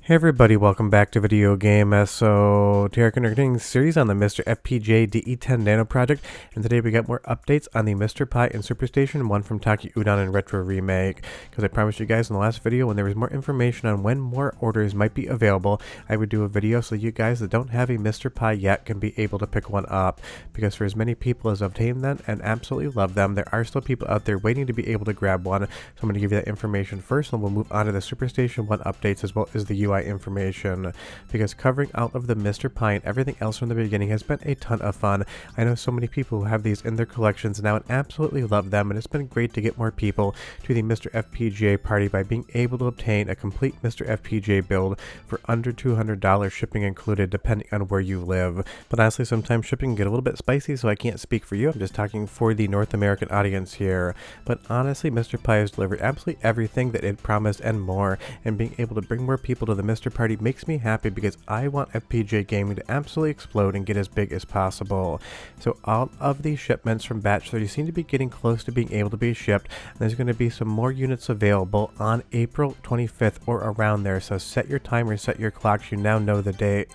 Hey everybody, welcome back to Video Game So today we're continuing series on the MiSTer FPGA DE10 Nano project, and today we got more updates on the MiSTer Pi and SuperStation One from Taki Udon and Retro Remake. Because I promised you guys in the last video when there was more information on when more orders might be available, I would do a video so you guys that don't have a MiSTer Pi yet can be able to pick one up. Because for as many people as obtained them and absolutely love them, there are still people out there waiting to be able to grab one. So I'm going to give you that information first, and we'll move on to the SuperStation One updates as well as the UI information, because covering out of the MiSTer Pi and everything else from the beginning has been a ton of fun. I know so many people who have these in their collections now and absolutely love them, and it's been great to get more people to the MiSTer FPGA party by being able to obtain a complete MiSTer FPGA build for under $200, shipping included, depending on where you live. But honestly, sometimes shipping can get a little bit spicy, so I can't speak for you. I'm just talking for the North American audience here. But honestly, MiSTer Pi has delivered absolutely everything that it promised and more, and being able to bring more people to the MiSTer Party makes me happy because I want FPGA gaming to absolutely explode and get as big as possible. So all of these shipments from batch 30 seem to be getting close to being able to be shipped, and there's going to be some more units available on April 25th or around there, so set your timer, set your clocks, you now know the date.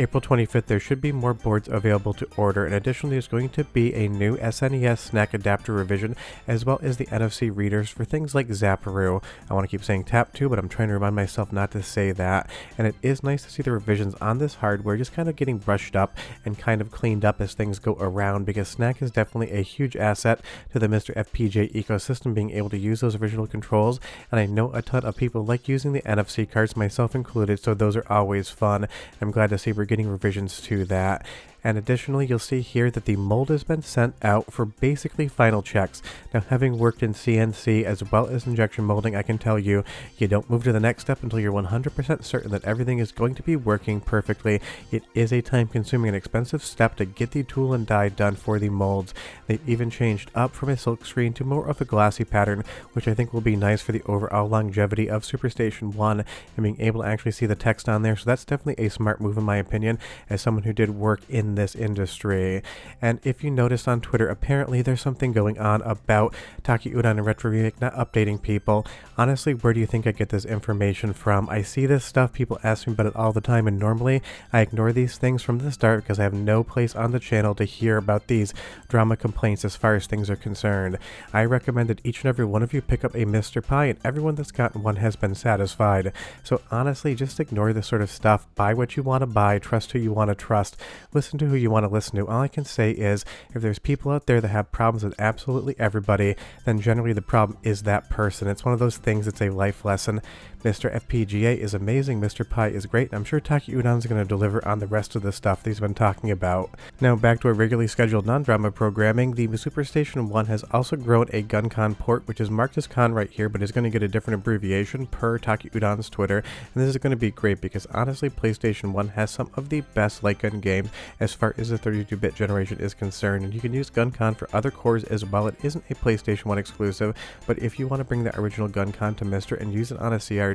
April 25th, there should be more boards available to order, and additionally there's going to be a new SNES snack adapter revision, as well as the NFC readers for things like Zapparoo. I want to keep saying Tap 2, but I'm trying to remind myself not to say that. And it is nice to see the revisions on this hardware just kind of getting brushed up and kind of cleaned up as things go around, because snack is definitely a huge asset to the MiSTer FPGA ecosystem, being able to use those original controls, and I know a ton of people like using the NFC cards, myself included, so those are always fun. I'm glad to see we're getting revisions to that. And additionally, you'll see here that the mold has been sent out for basically final checks. Now, having worked in CNC as well as injection molding, I can tell you, you don't move to the next step until you're 100% certain that everything is going to be working perfectly. It is a time-consuming and expensive step to get the tool and die done for the molds. They've even changed up from a silk screen to more of a glossy pattern, which I think will be nice for the overall longevity of SuperStation One and being able to actually see the text on there. So that's definitely a smart move in my opinion, as someone who did work in this industry. And if you noticed on Twitter, apparently there's something going on about Taki Udon and Retro Remake not updating people. Honestly, where do you think I get this information from? I see this stuff, people ask me about it all the time, and normally I ignore these things from the start because I have no place on the channel to hear about these drama complaints as far as things are concerned. I recommend that each and every one of you pick up a MiSTer Pi, and everyone that's gotten one has been satisfied. So honestly, just ignore this sort of stuff. Buy what you want to buy, trust who you want to trust, listen to who you want to listen to. All I can say is, if there's people out there that have problems with absolutely everybody, then generally the problem is that person. It's one of those things, it's a life lesson. MiSTer FPGA is amazing, MiSTer Pi is great, and I'm sure Taki Udon's going to deliver on the rest of the stuff that he's been talking about. Now back to our regularly scheduled non-drama programming. The SuperStation One has also grown a GunCon port, which is marked as Con right here, but is going to get a different abbreviation per Taki Udon's Twitter, and this is going to be great because honestly PlayStation 1 has some of the best light gun games as far as the 32-bit generation is concerned, and you can use GunCon for other cores as well. It isn't a PlayStation 1 exclusive, but if you want to bring the original GunCon to MiSTer and use it on a CRT,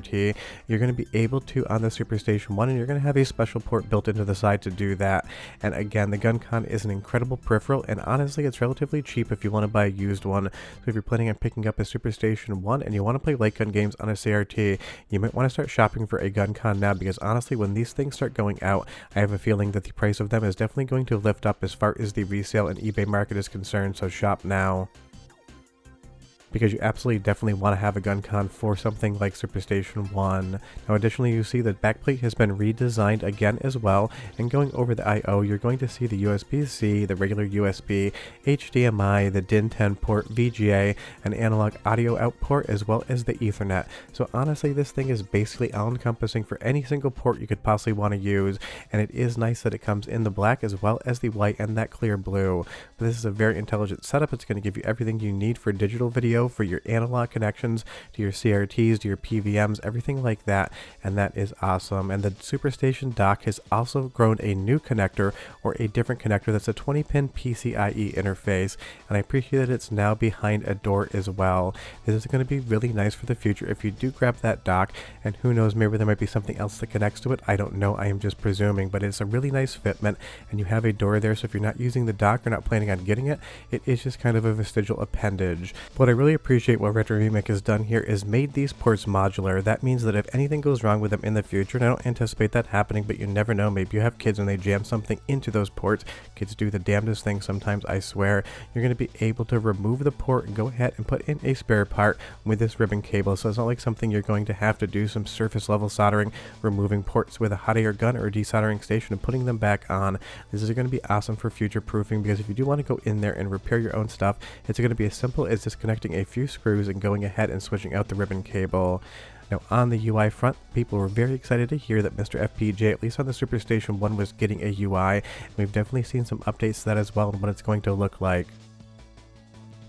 you're going to be able to on the SuperStation 1, and you're going to have a special port built into the side to do that. And again, the GunCon is an incredible peripheral, and honestly it's relatively cheap if you want to buy a used one. So if you're planning on picking up a SuperStation 1 and you want to play light gun games on a CRT, you might want to start shopping for a GunCon now, because honestly when these things start going out, I have a feeling that the price of them is definitely going to lift up as far as the resale and eBay market is concerned, so shop now, because you absolutely definitely want to have a GunCon for something like SuperStation 1. Now additionally, you see that backplate has been redesigned again as well, and going over the I/O, you're going to see the USB-C, the regular USB, HDMI, the DIN 10 port, VGA, an analog audio out port, as well as the Ethernet. So honestly, this thing is basically all-encompassing for any single port you could possibly want to use, and it is nice that it comes in the black as well as the white and that clear blue. But this is a very intelligent setup. It's going to give you everything you need for digital video, for your analog connections, to your CRTs, to your PVMs, everything like that, and that is awesome. And the SuperStation dock has also grown a new connector, or a different connector, that's a 20-pin PCIe interface, and I appreciate that it's now behind a door as well. This is going to be really nice for the future if you do grab that dock, and who knows, maybe there might be something else that connects to it. I don't know, I am just presuming, but it's a really nice fitment, and you have a door there, so if you're not using the dock or not planning on getting it, it is just kind of a vestigial appendage. What I really really appreciate what Retro Remake has done here is made these ports modular. That means that if anything goes wrong with them in the future, and I don't anticipate that happening, but you never know, maybe you have kids and they jam something into those ports. Kids do the damnedest things sometimes, I swear. You're going to be able to remove the port and go ahead and put in a spare part with this ribbon cable. So it's not like something you're going to have to do some surface level soldering, removing ports with a hot air gun or a desoldering station and putting them back on. This is going to be awesome for future proofing, because if you do want to go in there and repair your own stuff, it's going to be as simple as disconnecting a few screws and going ahead and switching out the ribbon cable. Now on the UI front, people were very excited to hear that MiSTer FPGA, at least on the SuperStation One, was getting a UI. We've definitely seen some updates to that as well and what it's going to look like.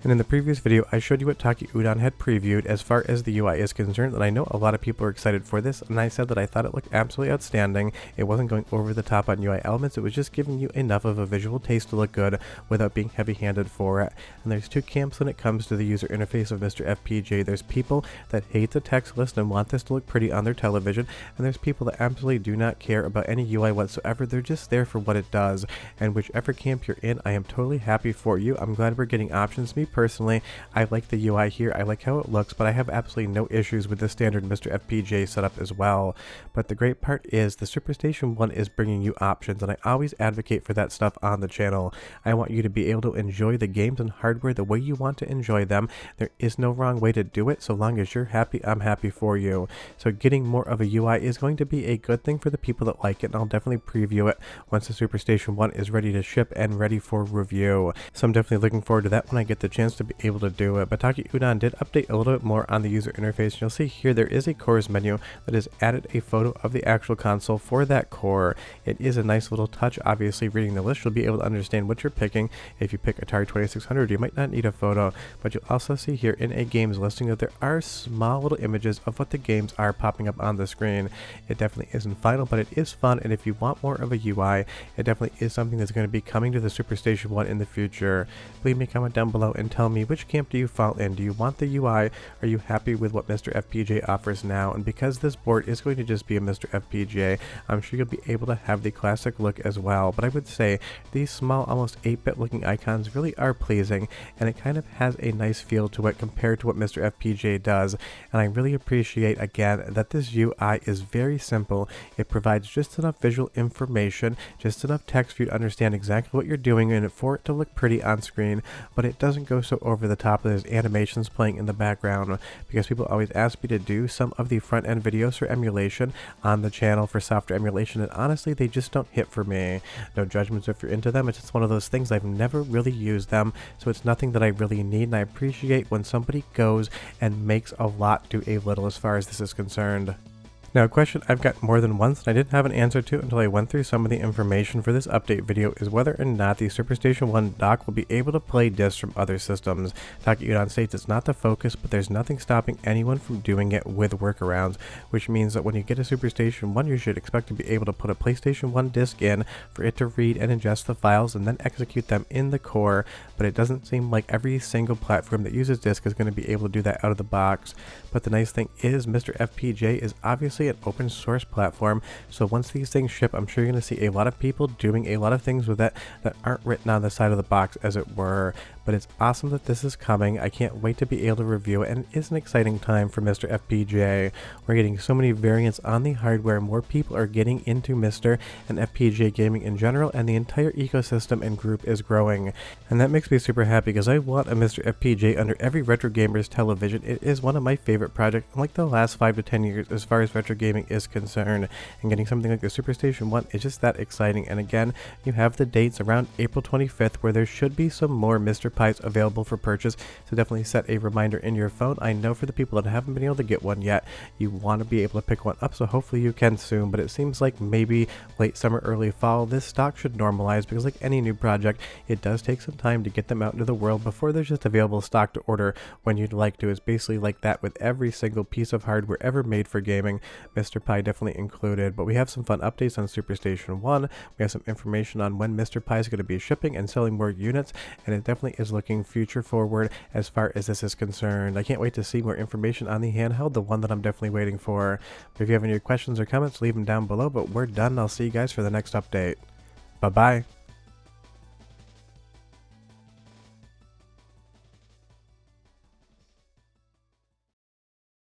And in the previous video, I showed you what Taki Udon had previewed as far as the UI is concerned, and I know a lot of people are excited for this, and I said that I thought it looked absolutely outstanding. It wasn't going over the top on UI elements, it was just giving you enough of a visual taste to look good without being heavy-handed for it. And there's two camps when it comes to the user interface of MiSTer FPGA. There's people that hate the text list and want this to look pretty on their television, and there's people that absolutely do not care about any UI whatsoever. They're just there for what it does, and whichever camp you're in, I am totally happy for you. I'm glad we're getting options. Me personally, I like the UI here, I like how it looks, but I have absolutely no issues with the standard MiSTer FPGA setup as well. But the great part is the SuperStation One is bringing you options, and I always advocate for that stuff on the channel. I want you to be able to enjoy the games and hardware the way you want to enjoy them. There is no wrong way to do it. So long as you're happy, I'm happy for you. So getting more of a UI is going to be a good thing for the people that like it, and I'll definitely preview it once the SuperStation One is ready to ship and ready for review. So I'm definitely looking forward to that when I get the chance to be able to do it. But Taki Udon did update a little bit more on the user interface. You'll see here there is a cores menu that has added a photo of the actual console for that core. It is a nice little touch. Obviously, reading the list, you'll be able to understand what you're picking. If you pick Atari 2600, you might not need a photo, but you'll also see here in a games listing that there are small little images of what the games are popping up on the screen. It definitely isn't final, but it is fun, and if you want more of a UI, it definitely is something that's going to be coming to the SuperStation One in the future. Leave me a comment down below and tell me, which camp do you fall in? Do you want the UI? Are you happy with what MiSTer FPGA offers now? And because this board is going to just be a MiSTer FPGA, I'm sure you'll be able to have the classic look as well. But I would say these small, almost 8-bit looking icons really are pleasing, and it kind of has a nice feel to it compared to what MiSTer FPGA does. And I really appreciate, again, that this UI is very simple. It provides just enough visual information, just enough text for you to understand exactly what you're doing and for it to look pretty on screen, but it doesn't go so over the top. There's animations playing in the background, because people always ask me to do some of the front end videos for emulation on the channel for software emulation, and honestly they just don't hit for me. No judgments if you're into them, it's just one of those things. I've never really used them, so it's nothing that I really need, and I appreciate when somebody goes and makes a lot do a little as far as this is concerned. Now, a question I've got more than once and I didn't have an answer to until I went through some of the information for this update video is whether or not the SuperStation One dock will be able to play discs from other systems. Taki Udon states it's not the focus, but there's nothing stopping anyone from doing it with workarounds, which means that when you get a SuperStation One, you should expect to be able to put a PlayStation 1 disc in for it to read and ingest the files and then execute them in the core, but it doesn't seem like every single platform that uses disk is going to be able to do that out of the box. But the nice thing is MiSTer FPGA is obviously an open source platform, so once these things ship, I'm sure you're going to see a lot of people doing a lot of things with it that aren't written on the side of the box, as it were. But it's awesome that this is coming. I can't wait to be able to review it, and it is an exciting time for MiSTer FPGA. We're getting so many variants on the hardware. More people are getting into MiSTer and FPGA gaming in general, and the entire ecosystem and group is growing. And that makes me super happy, because I want a MiSTer FPGA under every retro gamer's television. It is one of my favorite projects in like the last 5 to 10 years as far as retro gaming is concerned, and getting something like the SuperStation One is just that exciting. And again, you have the dates around April 25th where there should be some more MiSTer Pis available for purchase, so definitely set a reminder in your phone. I know for the people that haven't been able to get one yet, you want to be able to pick one up, so hopefully you can soon. But it seems like maybe late summer, early fall, this stock should normalize, because like any new project, it does take some time to get them out into the world before there's just available stock to order when you'd like to. It's basically like that with every single piece of hardware ever made for gaming, MiSTer Pi definitely included. But we have some fun updates on SuperStation One. We have some information on when MiSTer Pi is going to be shipping and selling more units, and it definitely is looking future forward as far as this is concerned. I can't wait to see more information on the handheld, the one that I'm definitely waiting for. But if you have any questions or comments, leave them down below. But we're done. I'll see you guys for the next update. Bye bye.